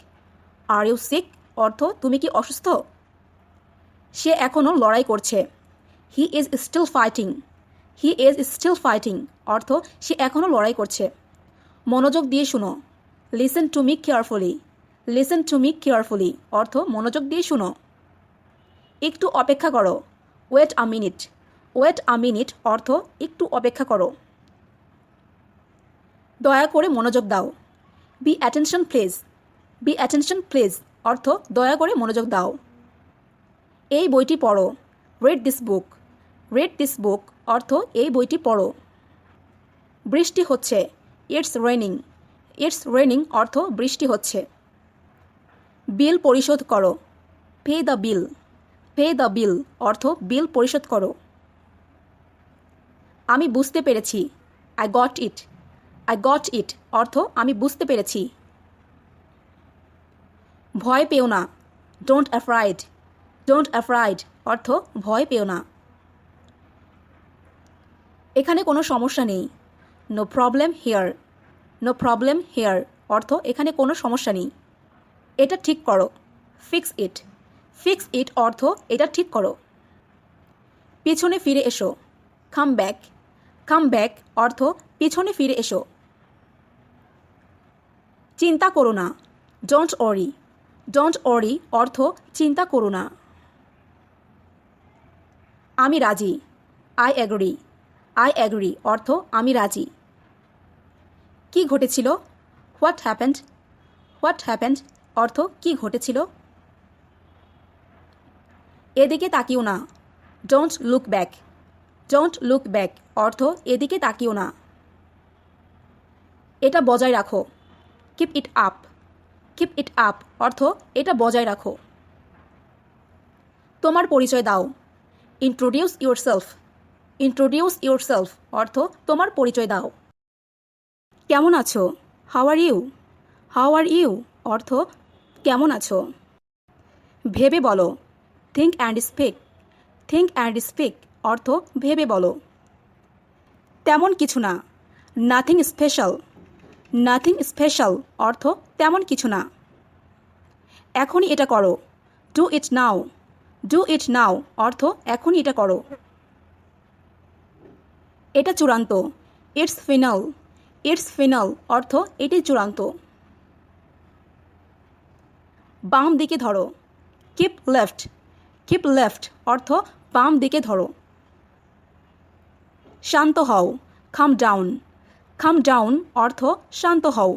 Are you sick অর্থ তুমি কি অসুস্থ? সে এখনও লড়াই করছে, he is still fighting. He is still fighting অর্থ সে এখনও লড়াই করছে। মনোযোগ দিয়ে শুনো, listen to me carefully. Listen to me carefully অর্থ মনোযোগ দিয়ে শুনো। একটু অপেক্ষা করো, wait a minute. Wait a minute অর্থ একটু অপেক্ষা করো। দয়া করে মনোযোগ দাও, be attention please. Be attention please অর্থ দয়া করে মনোযোগ দাও। এই বইটি পড়ো, read this book. Read this book অর্থ এই বইটি পড়ো। বৃষ্টি হচ্ছে, ইটস রেনিং। ইটস রেনিং অর্থ বৃষ্টি হচ্ছে। বিল পরিশোধ করো, pay the bill. Pay the বিল অর্থ বিল পরিশোধ করো। আমি বুঝতে পেরেছি, I got it. I got it অর্থ আমি বুঝতে পেরেছি। ভয় পেও না, ডোন্ট অ্যাফ্রাইড। ডোন্ট অ্যাফ্রাইড অর্থ ভয় পেও না। এখানে কোনো সমস্যা নেই, no problem here. No problem here অর্থ এখানে কোনো সমস্যা নেই। এটা ঠিক করো, ফিক্স ইট। ফিক্স ইট অর্থ এটা ঠিক করো। পিছনে ফিরে এসো, কাম ব্যাক। কাম ব্যাক অর্থ পিছনে ফিরে এসো। চিন্তা করো না, ডোন্ট ওয়ারি। ডোন্ট ওয়ারি অর্থ চিন্তা করো না। আমি রাজি, আই অ্যাগ্রি। আই অ্যাগ্রি অর্থ আমি রাজি। কি ঘটেছিল? What happened. হোয়াট হ্যাপেন্ড অর্থ কি ঘটেছিল। এদিকে তাকিও না, don't look back. Don't look back অর্থ এদিকে তাকিও না। এটা বজায় রাখো, keep it up. Keep it up অর্থ এটা বজায় রাখো। তোমার পরিচয় দাও, ইন্ট্রোডিউস ইউরসেলফ। ইন্ট্রোডিউস ইউরসেলফ অর্থ তোমার পরিচয় দাও। কেমন আছো? How are you. How are you অর্থ কেমন আছো। ভেবে বলো, think and speak. Think and speak অর্থ ভেবে বলো। তেমন কিছু না, নাথিং স্পেশাল। নাথিং স্পেশাল অর্থ তেমন কিছু না। এখনই এটা করো, do it now. Do it নাও অর্থ এখনই এটা করো। এটা চূড়ান্ত, ইটস ফিনাল। ইটস ফিনাল অর্থ এটি চূড়ান্ত। বাম দিকে ধরো, কিপ লেফট। কিপ লেফট অর্থ বাম দিকে ধরো। শান্ত হও, কাম ডাউন। কাম ডাউন অর্থ শান্ত হও।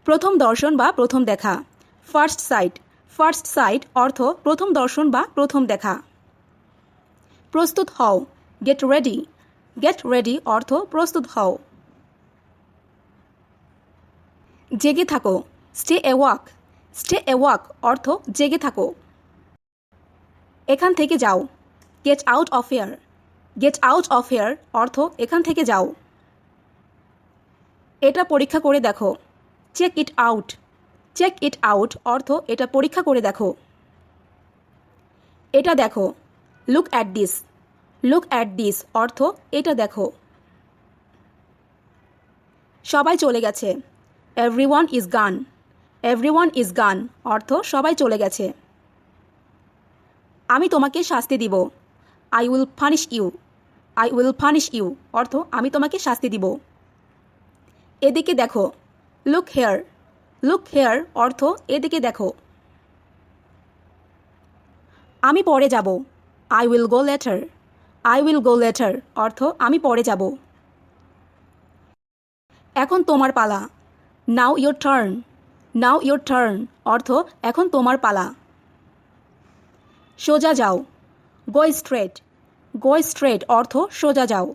প্রথম দর্শন বা প্রথম দেখা, ফার্স্ট সাইট। ফার্স্ট সাইট অর্থ প্রথম দর্শন বা প্রথম দেখা। প্রস্তুত হও, গেট রেডি। গেট রেডি অর্থ প্রস্তুত হও। জেগে থাকো, স্টে অ্যাওয়াক। স্টে অ্যাওয়াক অর্থ জেগে থাকো। এখান থেকে যাও, get out of here. Get out of here অর্থ এখান থেকে যাও। এটা পরীক্ষা করে দেখো, check it out. Check it out অর্থ এটা পরীক্ষা করে দেখো। এটা দেখো, look at this. Look at this অর্থ এটা দেখো। সবাই চলে গেছে, everyone is gone. Everyone is gone অর্থ সবাই চলে গেছে। আমি তোমাকে শাস্তি দিব, I will punish you. I will punish you অর্থ আমি তোমাকে শাস্তি দিব। এদিকে দেখো, লুক হেয়ার। লুক হেয়ার অর্থ এদিকে দেখো। আমি পরে যাব, I will go later. I will go later অর্থ আমি পরে যাব। এখন তোমার পালা, now your turn. Now your turn অর্থ এখন তোমার পালা। সোজা যাও, গো স্ট্রেট। গো স্ট্রেট অর্থ সোজা যাও।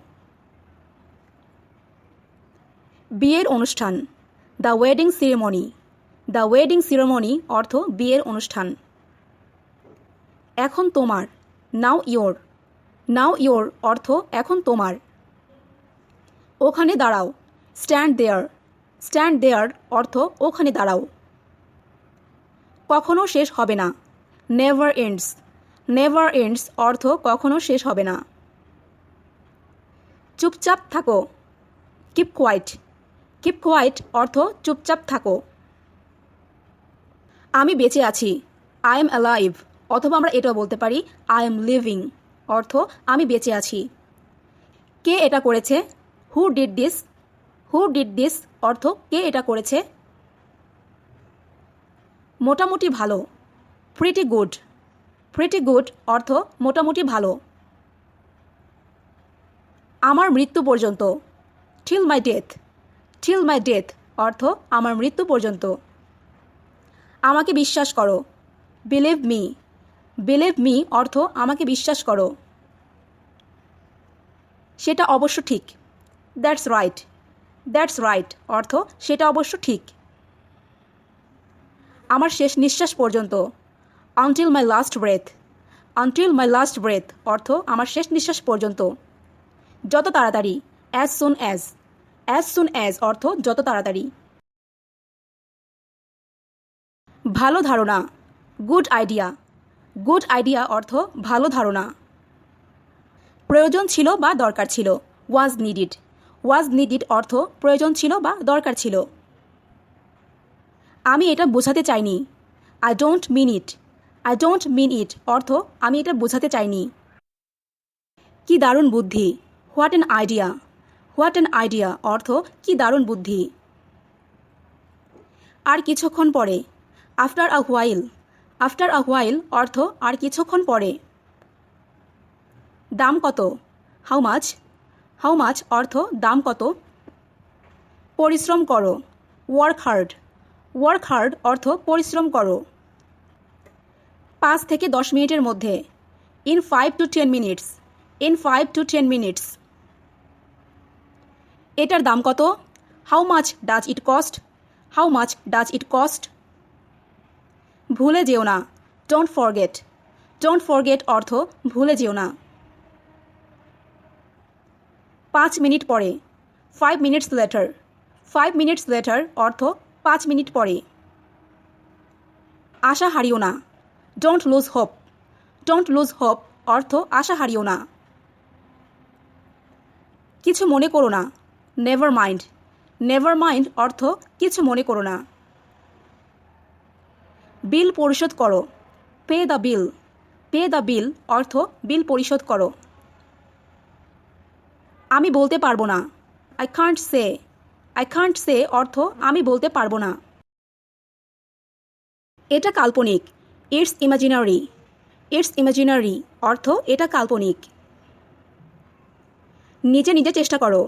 বিয়ের অনুষ্ঠান, the wedding ceremony. The wedding ceremony অর্থ বিয়ের অনুষ্ঠান। এখন তোমার, নাও ইয়োর। নাও ইয়োর অর্থ এখন তোমার। ওখানে দাঁড়াও, স্ট্যান্ড দেয়ার। স্ট্যান্ড দেয়ার অর্থ ওখানে দাঁড়াও। কখনো শেষ হবে না, নেভার এন্ডস। নেভার এন্ডস অর্থ কখনো শেষ হবে না। চুপচাপ থাকো, কিপ কোয়াইট। কিপ কোয়াইট অর্থ চুপচাপ থাকো। আমি বেঁচে আছি, আই এম অ্যালাইভ অথবা আমরা এটাও বলতে পারি আই এম লিভিং অর্থ আমি বেঁচে আছি। কে এটা করেছে, who did this. Who did this অর্থ কে এটা করেছে। মোটামুটি ভালো, প্রিটি গুড। প্রিটি গুড অর্থ মোটামুটি ভালো। আমার মৃত্যু পর্যন্ত, till my death. Till my death অর্থ আমার মৃত্যু পর্যন্ত। আমাকে বিশ্বাস করো, বিলিভ মি। বিলিভ মি অর্থ আমাকে বিশ্বাস করো। সেটা অবশ্য ঠিক, দ্যাটস রাইট। দ্যাটস রাইট অর্থ সেটা অবশ্য ঠিক। আমার শেষ নিঃশ্বাস পর্যন্ত, আনটিল মাই লাস্ট ব্রেথ। আনটিল মাই লাস্ট ব্রেথ অর্থ আমার শেষ নিঃশ্বাস পর্যন্ত। যত তাড়াতাড়ি, as soon as. As soon as অর্থ যত তাড়াতাড়ি। ভালো ধারণা, গুড আইডিয়া। গুড আইডিয়া অর্থ ভালো ধারণা। প্রয়োজন ছিল বা দরকার ছিল, ওয়াজ নিডিড। ওয়াজ নিডিড অর্থ প্রয়োজন ছিল বা দরকার ছিল। আমি এটা বোঝাতে চাইনি, I don't mean it. I don't mean it অর্থ আমি এটা বোঝাতে চাইনি। কি দারুণ বুদ্ধি, what an idea. What an idea অর্থ কি দারুণ বুদ্ধি। আর কিছুক্ষণ পরে, after a while. After a while অর্থ আর কিছুক্ষণ পরে। দাম কত, হাউ মাচ। হাউ মাচ অর্থ দাম কত। পরিশ্রম করো, ওয়ার্ক হার্ড। ওয়ার্ক হার্ড অর্থ পরিশ্রম করো। 5 থেকে 10 মিনিটের মধ্যে, in 5 to 10 minutes. In 5 to 10 minutes. এটার দাম কত, how much does it cost. How much does it cost. ভুলে যেও না, ডোন্ট ফরগেট। ডোন্ট ফরগেট অর্থ ভুলে যেও না। 5 মিনিট পরে, 5 মিনিটস লেটার। 5 মিনিটস লেটার অর্থ 5 মিনিট পরে। আশা হারিও না, don't lose hope. Don't lose hope অর্থ আশা হারিও না। কিছু মনে করো না, নেভার মাইন্ড। নেভার মাইন্ড অর্থ কিছু মনে করো না। বিল পরিশোধ করো, pay the bill. Pay the বিল অর্থ বিল পরিশোধ করো। আমি বলতে পারবো না, I can't say. I can't say অর্থ আমি বলতে পারবো না। এটা কাল্পনিক, ইটস ইমাজিনারি। ইটস ইমাজিনারি অর্থ এটা কাল্পনিক। নিজে নিজে চেষ্টা করো,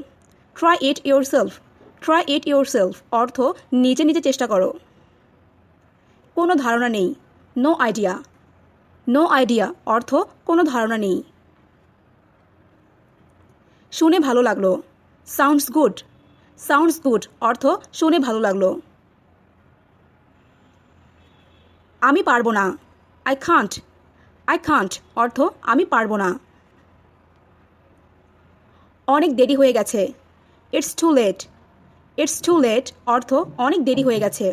try it yourself. Try it yourself অর্থ নিজে নিজে চেষ্টা করো। কোনো ধারণা নেই, নো আইডিয়া। নো আইডিয়া অর্থ কোনো ধারণা নেই। শুনে ভালো লাগলো, সাউন্ডস গুড। সাউন্ডস গুড অর্থ শুনে ভালো লাগলো। আমি পারবো না, আই কান্ট। আই কান্ট অর্থ আমি পারবো না। অনেক দেরি হয়ে গেছে, it's too late. It's too late অর্থ অনেক দেরি হয়ে গেছে।